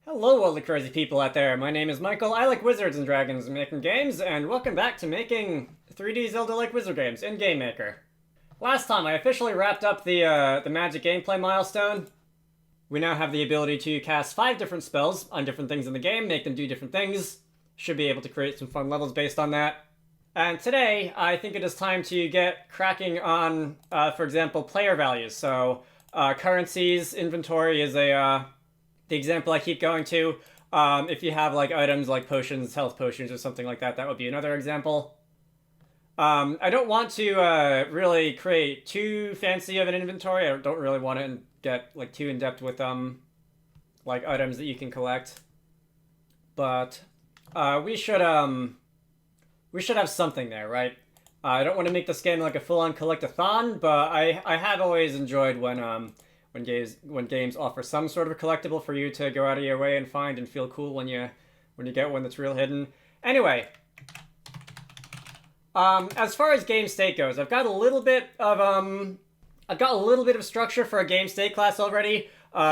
Hello, all the crazy people out there. My name is Michael. I like wizards and dragons and making games, and welcome back to making 3D Zelda-like wizard games in Game Maker. Last time, I officially wrapped up the magic gameplay milestone. We now have the ability to cast 5 different spells on different things in the game, make them do different things. Should be able to create some fun levels based on that. And today, I think it is time to get cracking on, for example, player values. So, currencies, inventory is the example I keep going to. If you have like items like potions, health potions, or something like that, that would be another example. I don't want to really create too fancy of an inventory. I don't really want to get like too in depth with like items that you can collect. But we should have something there, right? I don't want to make this game like a full-on collect-a-thon, but I have always enjoyed when games offer some sort of a collectible for you to go out of your way and find and feel cool when you get one that's real hidden. Anyway, as far as game state goes, I've got a little bit of structure for a game state class already.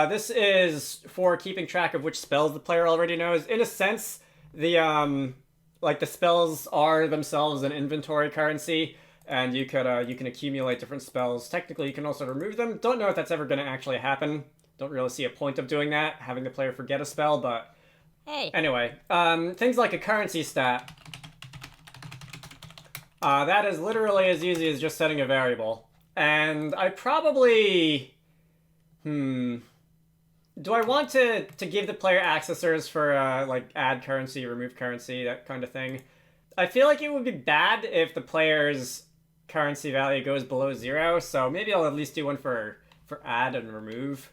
This is for keeping track of which spells the player already knows. In a sense, the spells are themselves an inventory currency, and you can accumulate different spells. Technically, you can also remove them. Don't know if that's ever going to actually happen. Don't really see a point of doing that, having the player forget a spell, but Hey. Anyway, things like a currency stat. That is literally as easy as just setting a variable. And I probably... Do I want to give the player accessors for, like, add currency, remove currency, that kind of thing? I feel like it would be bad if the player's currency value goes below 0, so maybe I'll at least do one for add and remove.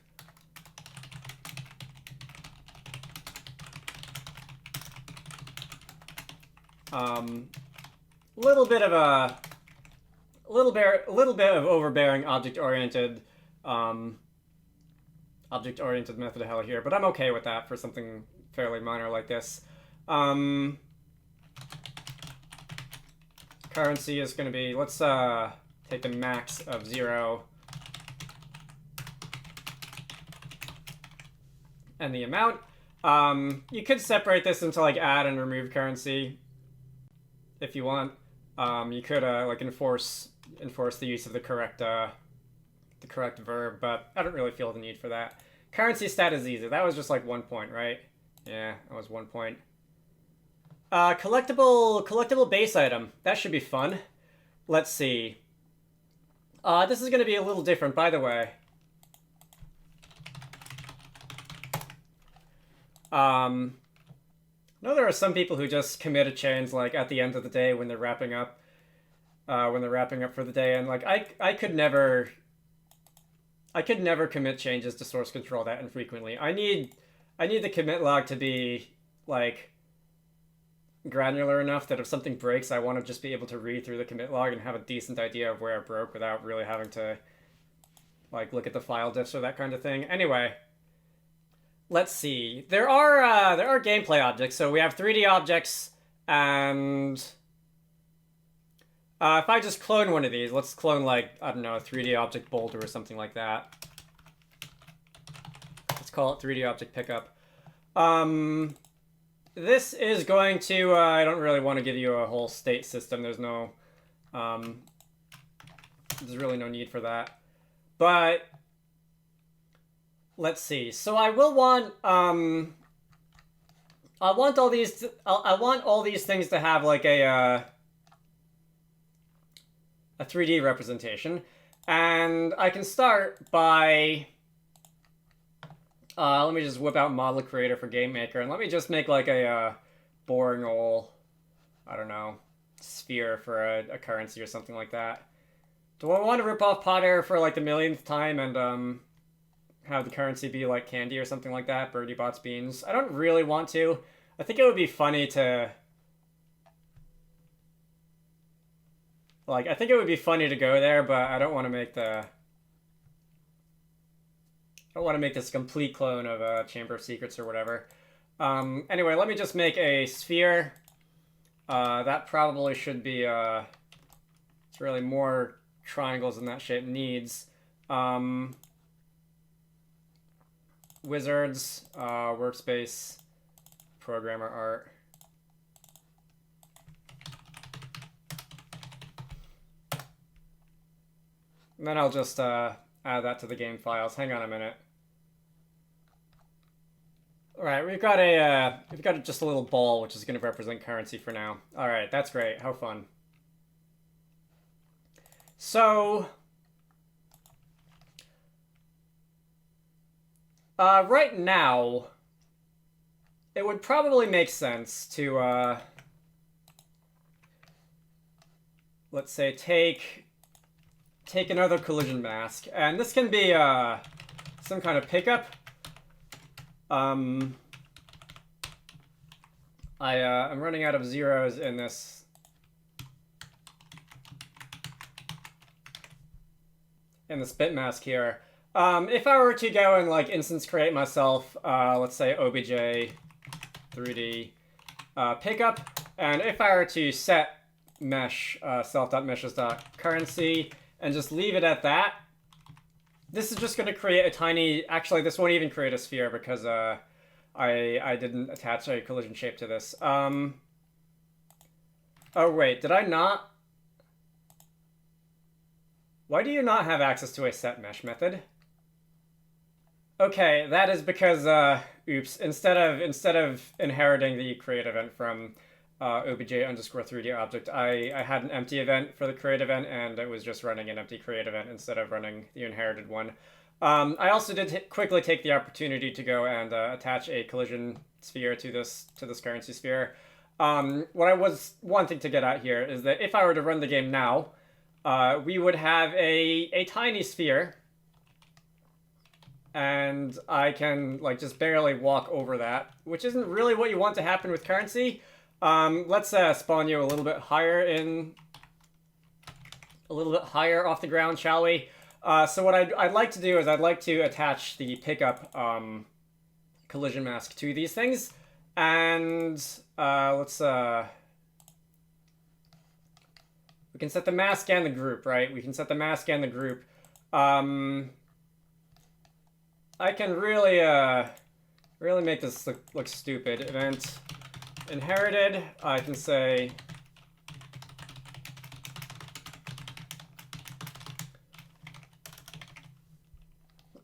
Little bit of overbearing object-oriented method of hell here, but I'm okay with that for something fairly minor like this. Currency is going to be, let's take the max of 0 and the amount. You could separate this into like add and remove currency if you want. You could like enforce the use of the correct verb, but I don't really feel the need for that. Currency stat is easy. That was just like 1 point, right? Yeah, that was 1 point. Collectible base item. That should be fun. Let's see. This is going to be a little different, by the way. I know there are some people who just commit a change like at the end of the day when they're wrapping up for the day, and like I could never commit changes to source control that infrequently. I need the commit log to be like granular enough that if something breaks, I want to just be able to read through the commit log and have a decent idea of where it broke without really having to like look at the file diffs or that kind of thing. Anyway, let's see. There are gameplay objects, so we have 3D objects, and if I just clone one of these, let's clone like, I don't know, a 3D object boulder or something like that. Let's call it 3D object pickup. This is going to, I don't really want to give you a whole state system. There's really no need for that. But let's see. So I will want, I want all these things to have like a 3D representation, and I can start by let me just whip out Model Creator for Game Maker, and let me just make like a boring old, I don't know, sphere for a currency or something like that. Do I want to rip off Pot Air for like the millionth time and have the currency be like candy or something like that? Birdie Bots Beans. I don't really want to. I think it would be funny to go there, but I don't want to make this complete clone of Chamber of Secrets or whatever. Anyway, let me just make a sphere. That probably should be, it's really more triangles than that shape needs. wizards, workspace, programmer art. And then I'll just add that to the game files. Hang on a minute. All right, we've got just a little ball which is going to represent currency for now. All right, that's great. How fun. So right now, it would probably make sense to let's say take another collision mask, and this can be some kind of pickup. I'm running out of zeros in this. In this bit mask here. If I were to go and like instance create myself, let's say obj 3D pickup, and if I were to set mesh self.meshes.currency and just leave it at that, this is just going to create a tiny. Actually, this won't even create a sphere because I didn't attach a collision shape to this. Oh wait, did I not? Why do you not have access to a set mesh method? Okay, that is because oops. Instead of inheriting the create event from obj_3D object, I had an empty event for the create event, and it was just running an empty create event instead of running the inherited one. I also did quickly take the opportunity to go and attach a collision sphere to this currency sphere. What I was wanting to get at here is that if I were to run the game now, we would have a tiny sphere, and I can like just barely walk over that, which isn't really what you want to happen with currency. Let's spawn you a little bit higher off the ground, shall we? So what I'd like to do is I'd like to attach the pickup collision mask to these things, and let's we can set the mask and the group, right? We can set the mask and the group. I can really make this look stupid. Event inherited. I can say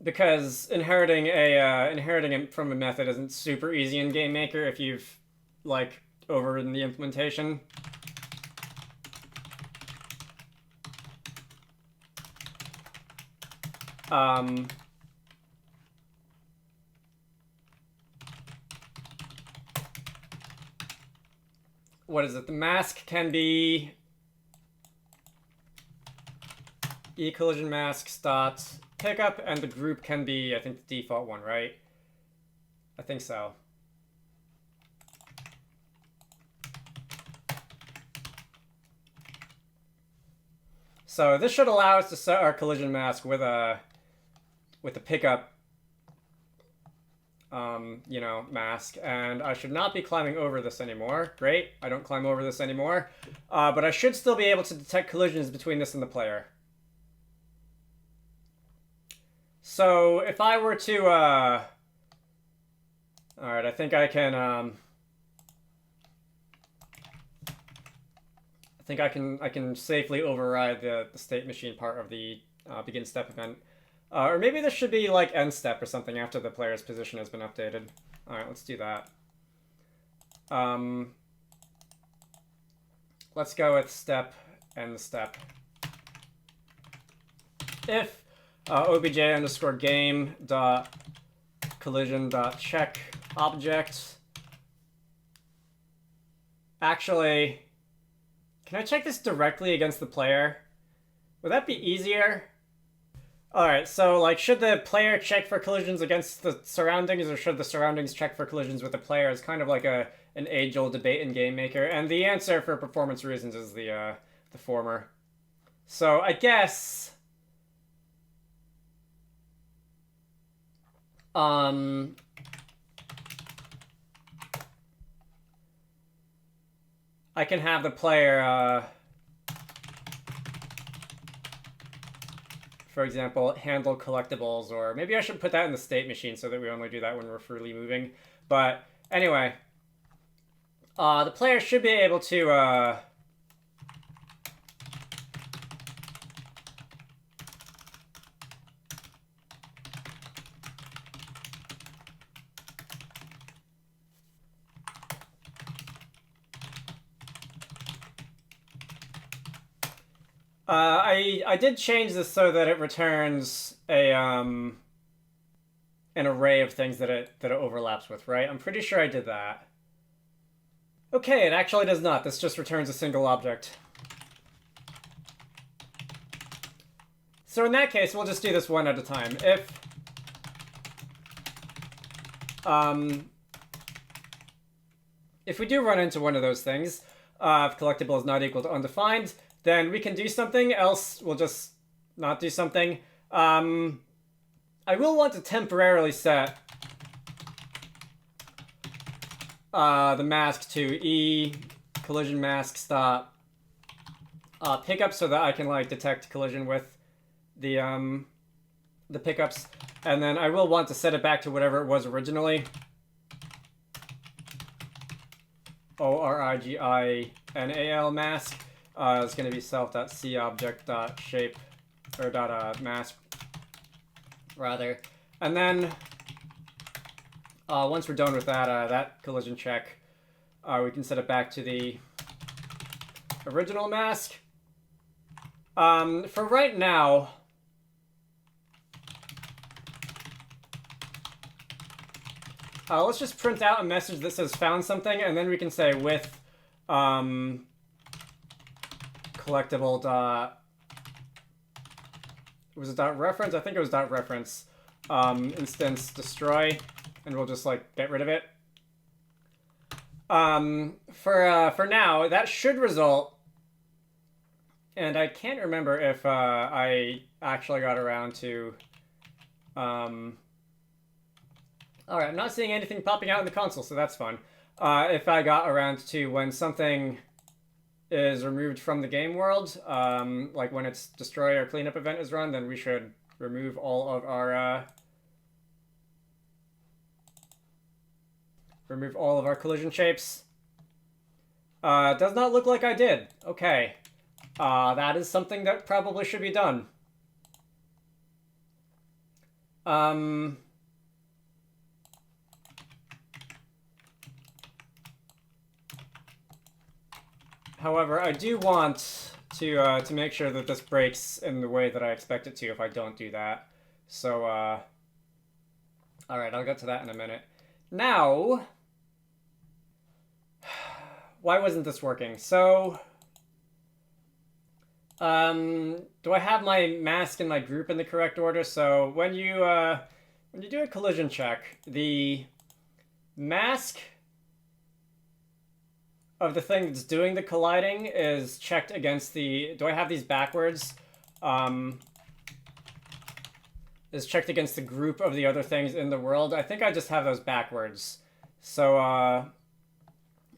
because inheriting from a method isn't super easy in GameMaker if you've like overridden the implementation. What is it? The mask can be collision masks dot pickup, and the group can be, I think, the default one, right? I think so. So this should allow us to set our collision mask with a pickup you know, mask, and I should not be climbing over this anymore. Great, I don't climb over this anymore. But I should still be able to detect collisions between this and the player. So if I were to, all right, I think I can, I can safely override the state machine part of the begin step event. Or maybe this should be like end step or something after the player's position has been updated. All right, let's do that. Let's go with step, end step. If obj_game dot collision dot check object. Actually, can I check this directly against the player? Would that be easier? Alright, so like, should the player check for collisions against the surroundings, or should the surroundings check for collisions with the player? It's kind of like an age-old debate in GameMaker, and the answer for performance reasons is the former. So I guess I can have the player for example, handle collectibles, or maybe I should put that in the state machine so that we only do that when we're freely moving. But anyway, the player should be able to I did change this so that it returns a an array of things that it overlaps with, right? I'm pretty sure I did that. Okay, it actually does not. This just returns a single object. So in that case, we'll just do this one at a time. If we do run into one of those things, if collectible is not equal to undefined, then we can do something, else we'll just not do something. I will want to temporarily set the mask to E collision mask stop pickup so that I can like detect collision with the pickups, and then I will want to set it back to whatever it was originally. ORIGINAL mask is going to be self.cObject.shape or .mask rather, and then once we're done with that that collision check, we can set it back to the original mask. For right now, let's just print out a message that says found something, and then we can say with collectible dot, was it dot reference? I think it was dot reference instance destroy, and we'll just like get rid of it. For now, that should result, and I can't remember if I actually got around to all right, I'm not seeing anything popping out in the console, so that's fun. If I got around to when something is removed from the game world, like when its destroy or cleanup event is run, then we should remove all of our collision shapes. Does not look like I did. Okay. That is something that probably should be done. However, I do want to make sure that this breaks in the way that I expect it to if I don't do that. So, alright, I'll get to that in a minute. Now, why wasn't this working? So, do I have my mask and my group in the correct order? So, when you do a collision check, the mask of the thing that's doing the colliding is checked against the... Do I have these backwards? Is checked against the group of the other things in the world. I think I just have those backwards. So,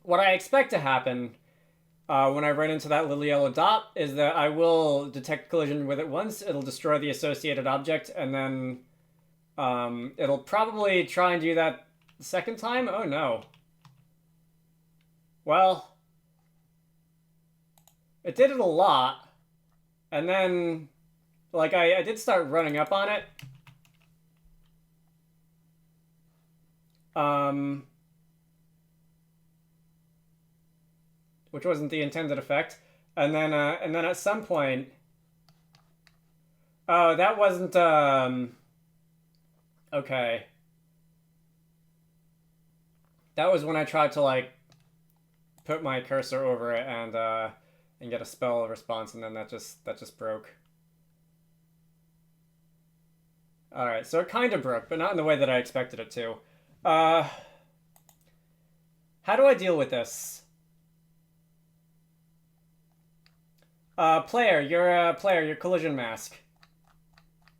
what I expect to happen when I run into that little yellow dot is that I will detect collision with it once, it'll destroy the associated object, and then it'll probably try and do that the second time? Oh no. Well, it did it a lot, and then, like, I did start running up on it. Which wasn't the intended effect. And then at some point... Oh, that wasn't, okay. That was when I tried to, like, put my cursor over it and get a spell response, and then that just broke. Alright, so it kind of broke, but not in the way that I expected it to. How do I deal with this? Player, your collision mask.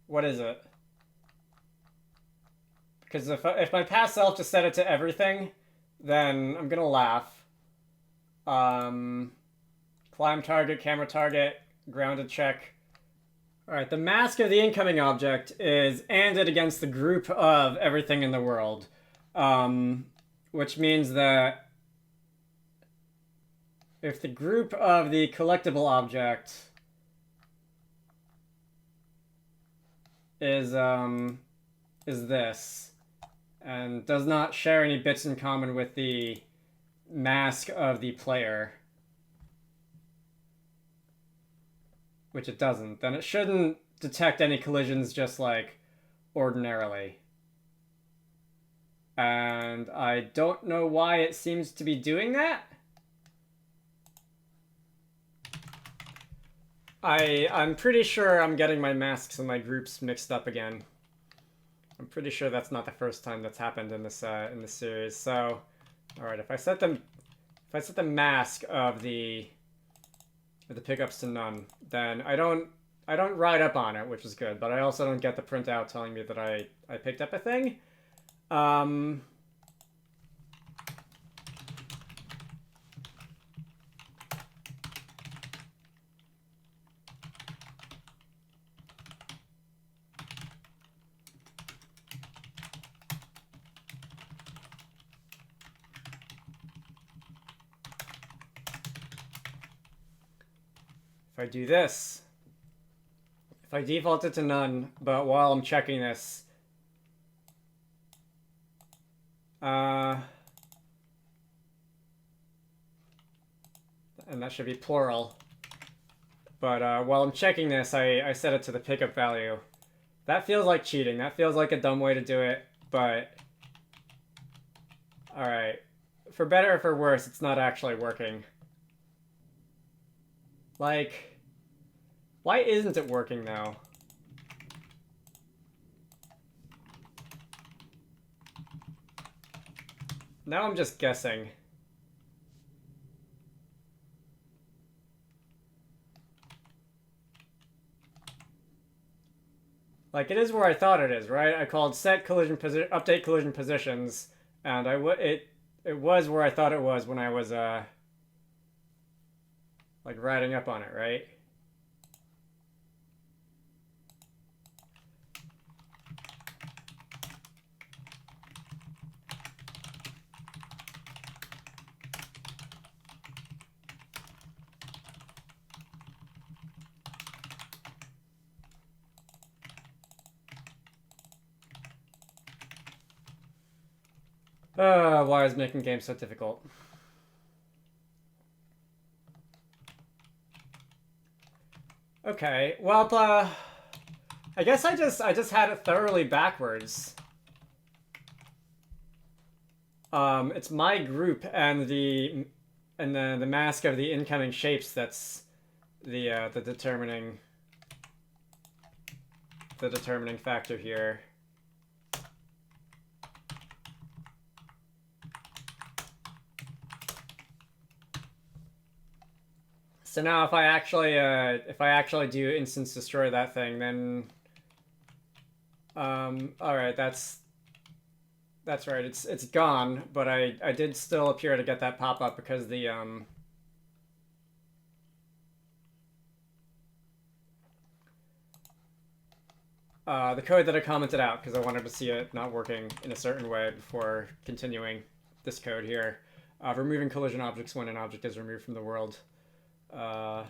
What is it? Because if my past self just set it to everything, then I'm gonna laugh. Climb target, camera target, grounded check. Alright, the mask of the incoming object is ANDed against the group of everything in the world. Which means that if the group of the collectible object is this, and does not share any bits in common with the mask of the player, which it doesn't, then it shouldn't detect any collisions just like ordinarily. And I don't know why it seems to be doing that. I'm pretty sure I'm getting my masks and my groups mixed up again. I'm pretty sure that's not the first time that's happened in this series. So, all right, if I set the mask of the pickups to none, then I don't write up on it, which is good. But I also don't get the printout telling me that I picked up a thing. If I do this, if I default it to none, but while I'm checking this, and that should be plural. But while I'm checking this, I set it to the pickup value. That feels like cheating. That feels like a dumb way to do it, but alright. For better or for worse, it's not actually working. Like, why isn't it working now? Now I'm just guessing. Like, it is where I thought it is, right? I called set collision update collision positions, and it was where I thought it was when I was like riding up on it, right? Why is making games so difficult? Okay, well, I guess I just had it thoroughly backwards. It's my group and the mask of the incoming shapes that's the determining factor here. So now if I actually do instance destroy that thing, then all right, that's right. It's gone, but I did still appear to get that pop up because the code that I commented out because I wanted to see it not working in a certain way before continuing this code here. Removing collision objects when an object is removed from the world. All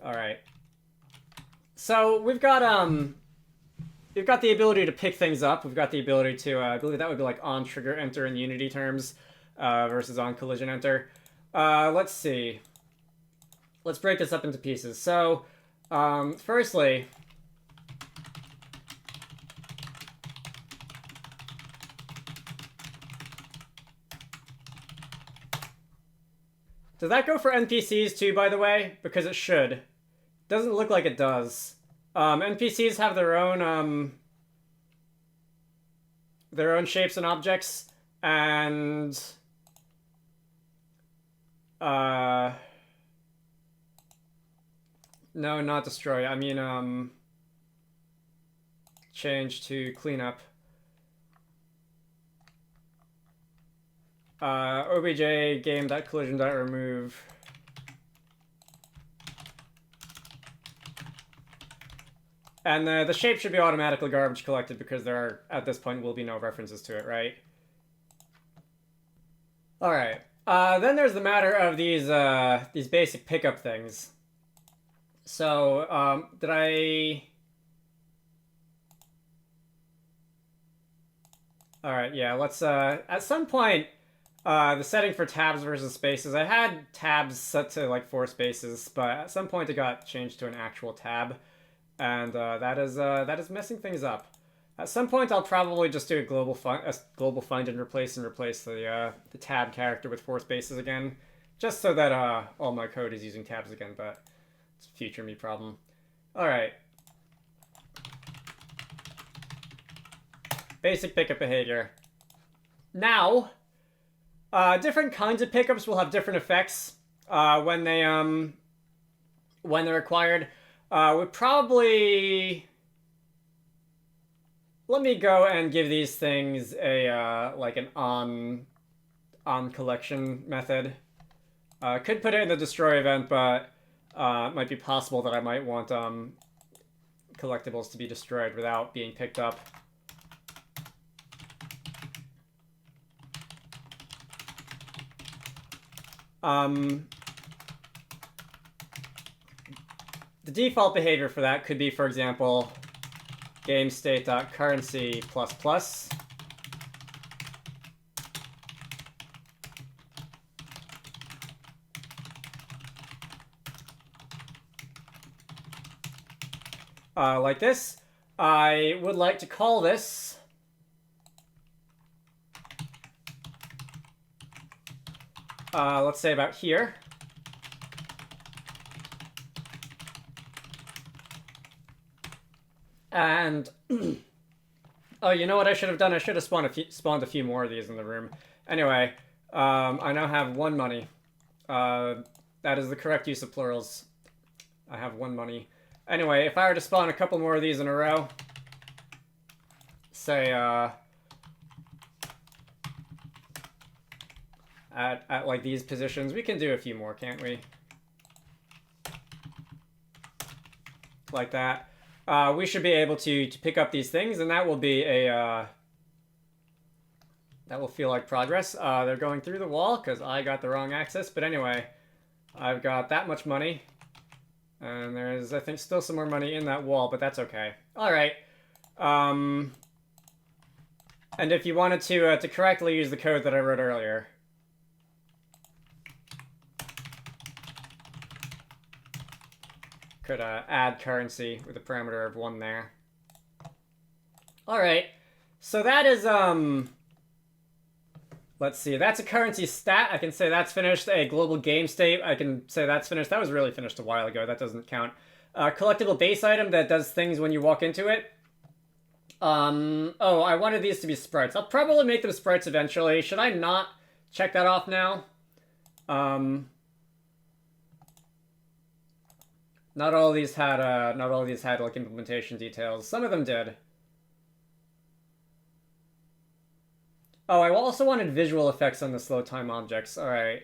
right. So we've got the ability to pick things up. We've got the ability to, I believe that would be like on trigger enter in Unity terms, versus on collision enter. Let's see. Let's break this up into pieces. So, firstly, does that go for NPCs too, by the way? Because it should. Doesn't look like it does. NPCs have their own shapes and objects, and no, not destroy. I mean, change to cleanup. Obj game.collision.remove And the shape should be automatically garbage collected because there are, at this point, will be no references to it, right? Alright. Then there's the matter of these basic pickup things. So, did I... Alright, yeah, let's, at some point, the setting for tabs versus spaces, I had tabs set to, like, 4 spaces, but at some point it got changed to an actual tab, and, that is messing things up. At some point, I'll probably just do a global find and replace the tab character with 4 spaces again, just so that, all my code is using tabs again, but it's a future me problem. Alright. Basic pickup behavior. Now, different kinds of pickups will have different effects when they're required. We probably... Let me go and give these things a like an on collection method. Could put it in the destroy event, but it might be possible that I might want collectibles to be destroyed without being picked up. The default behavior for that could be, for example, GameState.currency++. Like this. I would like to call this let's say about here. And oh, you know what I should have done? I should have spawned a few more of these in the room. Anyway, I now have 1 money. That is the correct use of plurals. I have 1 money. Anyway, if I were to spawn a couple more of these in a row, say at like these positions, we can do a few more, can't we? Like that. We should be able to pick up these things, and that will be a that will feel like progress. They're going through the wall because I got the wrong access, but anyway, I've got that much money, and there's, I think, still some more money in that wall, but that's okay. All right. And if you wanted to correctly use the code that I wrote earlier, could add currency with a parameter of 1 there. Alright, so that is, let's see, that's a currency stat. I can say that's finished. A global game state, I can say that's finished. That was really finished a while ago. That doesn't count. Collectible base item that does things when you walk into it. Oh, I wanted these to be sprites. I'll probably make them sprites eventually. Should I not check that off now? Not all of these had like implementation details. Some of them did. Oh, I also wanted visual effects on the slow time objects. All right.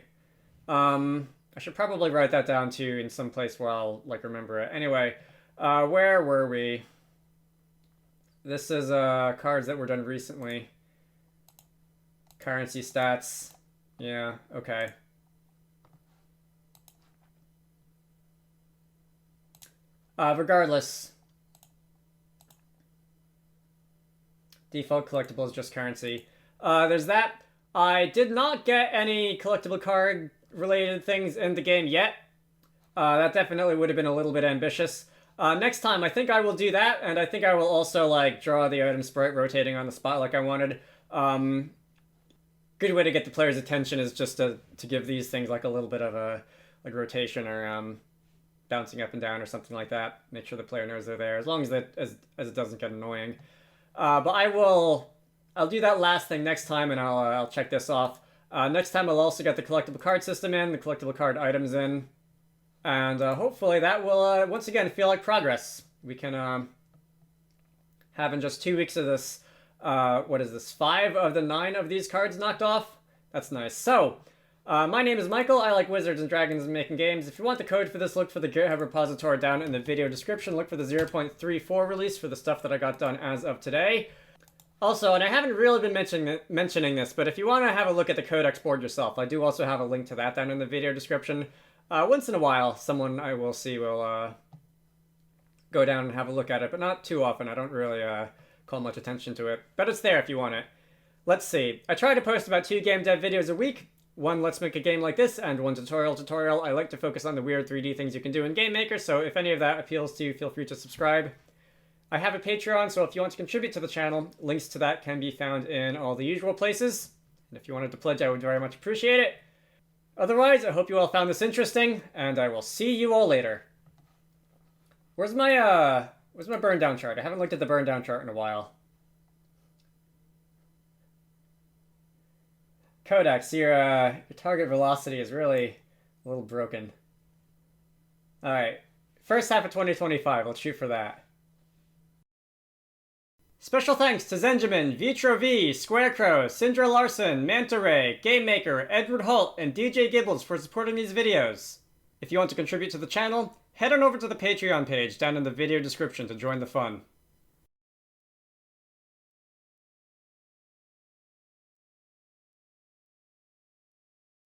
I should probably write that down too in some place where I'll like remember it. Anyway, where were we? This is cards that were done recently. Currency stats. Yeah. Okay. Regardless, default collectible is just currency. There's that. I did not get any collectible card related things in the game yet. That definitely would have been a little bit ambitious. Next time, I think I will do that, and I think I will also like draw the item sprite rotating on the spot like I wanted. Good way to get the player's attention is just to give these things like a little bit of a like rotation or bouncing up and down or something like that. Make sure the player knows they're there, as long as as it doesn't get annoying. But I'll do that last thing next time, and I'll check this off. Next time I'll also get the collectible card system in, the collectible card items in, and hopefully that will once again feel like progress. We can have in just 2 weeks of this. What is this? 5 of the 9 of these cards knocked off. That's nice. So. My name is Michael. I like Wizards and Dragons and making games. If you want the code for this, look for the GitHub repository down in the video description. Look for the 0.34 release for the stuff that I got done as of today. Also, and I haven't really been mentioning this, but if you want to have a look at the Codecks board yourself, I do also have a link to that down in the video description. Once in a while, someone I will see will go down and have a look at it, but not too often. I don't really call much attention to it, but it's there if you want it. Let's see. I try to post about 2 game dev videos a week. One let's make a game like this, and one tutorial. I like to focus on the weird 3D things you can do in GameMaker, so if any of that appeals to you, feel free to subscribe. I have a Patreon, so if you want to contribute to the channel, links to that can be found in all the usual places. And if you wanted to pledge, I would very much appreciate it. Otherwise, I hope you all found this interesting, and I will see you all later. Where's my burn down chart? I haven't looked at the burn down chart in a while. Codecks, your target velocity is really a little broken. Alright, first half of 2025, let's shoot for that. Special thanks to Zenjamin, Vitro V, Squarecrow, Syndra Larson, Manta Ray, GameMaker, Edward Holt, and DJ Gibbles for supporting these videos. If you want to contribute to the channel, head on over to the Patreon page down in the video description to join the fun.